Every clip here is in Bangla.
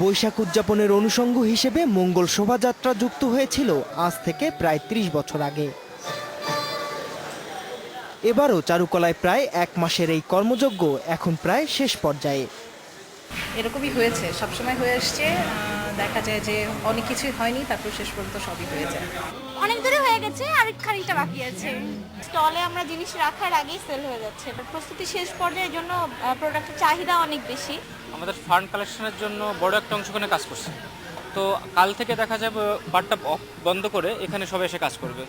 বৈশাখ উদযাপনের অনুষঙ্গ হিসেবে মঙ্গল শোভাযাত্রা যুক্ত হয়েছিল আজ থেকে প্রায় ৩০ বছর আগে। এবারও চারুকলায় প্রায় ১ মাসের এই কর্মযজ্ঞ এখন প্রায় শেষ পর্যায়ে। এরকমই হয়েছে, সবসময় হয়ে আসছে। দেখা যায় যে অনেক কিছুই হয়নি, তারপর শেষ পর্যন্ত সবই হয়ে যায়। অনেক দূরে হয়ে গেছে, আর খানিকটা বাকি আছে। স্টলে আমরা জিনিস রাখার আগেই সেল হয়ে যাচ্ছে। প্রস্তুতি শেষ পর্যায়ের জন্য প্রোডাক্টের চাহিদা অনেক বেশি। আমাদের ফান্ড কালেকশনের জন্য বড় একটা অংশখানে কাজ করছে, তো কাল থেকে দেখা যাবে বারটা বন্ধ করে এখানে সবাই এসে কাজ করবে।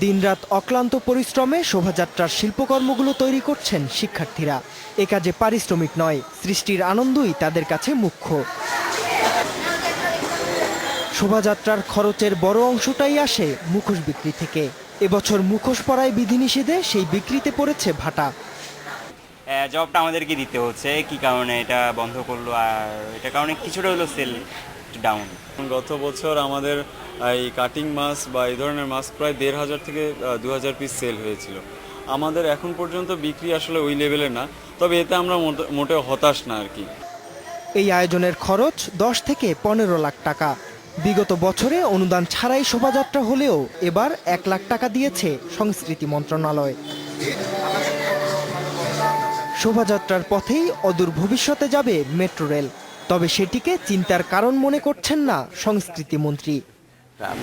দিনরাত অক্লান্ত পরিশ্রমে শোভাযাত্রার শিল্পকর্মগুলো তৈরি করছেন শিক্ষার্থীরা। এ কাজে পারিশ্রমিক নয়, সৃষ্টির আনন্দই তাদের কাছে মুখ্য। শোভাযাত্রার খরচের বড় অংশটাই আসে মুখোশ বিক্রি থেকে। এবছর মুখোশ পরায় বিধিনিষেধে সেই বিক্রিতে পড়েছে ভাটা। জবটা আমাদেরকে দিতে হচ্ছে, কি কারণে এটা বন্ধ করলো, আর এটা কারণে কিছুটা হলো সেল ডাউন। গত বছর আমাদের এই কাটিং মাস্ক বা এই ধরনের মাস্ক প্রায় ১,৫০০ থেকে ২,০০০ পিস সেল হয়েছিল। আমাদের এখন পর্যন্ত বিক্রি আসলে ওই লেভেলে না, তবে এতে আমরা মোটেও হতাশ না আর কি। এই আয়োজনের খরচ ১০ থেকে ১৫ লাখ টাকা। বিগত বছরে অনুদান ছাড়াই শোভাযাত্রা হলেও এবার ১ লাখ টাকা দিয়েছে সংস্কৃতি মন্ত্রণালয়। শোভাযাত্রার পথেই অদূর ভবিষ্যতে যাবে মেট্রো রেল, তবে সেটিকে চিন্তার কারণ মনে করছেন না সংস্কৃতি মন্ত্রী।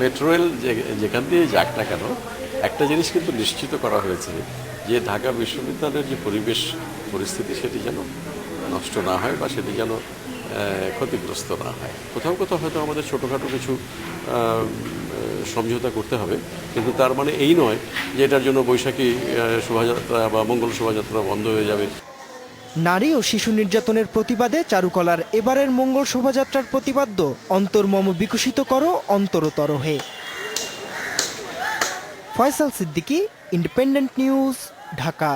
মেট্রো রেল যেখান দিয়ে যাক না কেন, একটা জিনিস কিন্তু নিশ্চিত করা হয়েছে যে ঢাকা বিশ্ববিদ্যালয়ের যে পরিস্থিতি সেটি যেন নষ্ট না হয় বা সেটি যেন ক্ষতিগ্রস্ত না হয়। কোথাও কোথাও হয়তো আমাদের ছোটোখাটো কিছু সমঝোতা করতে হবে, কিন্তু তার মানে এই নয় যে এটার জন্য বৈশাখী শোভাযাত্রা বা মঙ্গল শোভাযাত্রা বন্ধ হয়ে যাবে। নারী ও শিশু নির্যাতনের প্রতিবাদে চারুকলার এবারের মঙ্গল শোভাযাত্রার প্রতিপাদ্য অন্তর্মম বিকশিত করো অন্তরতর হে। Faisal Siddiqui, independent news, Dhaka.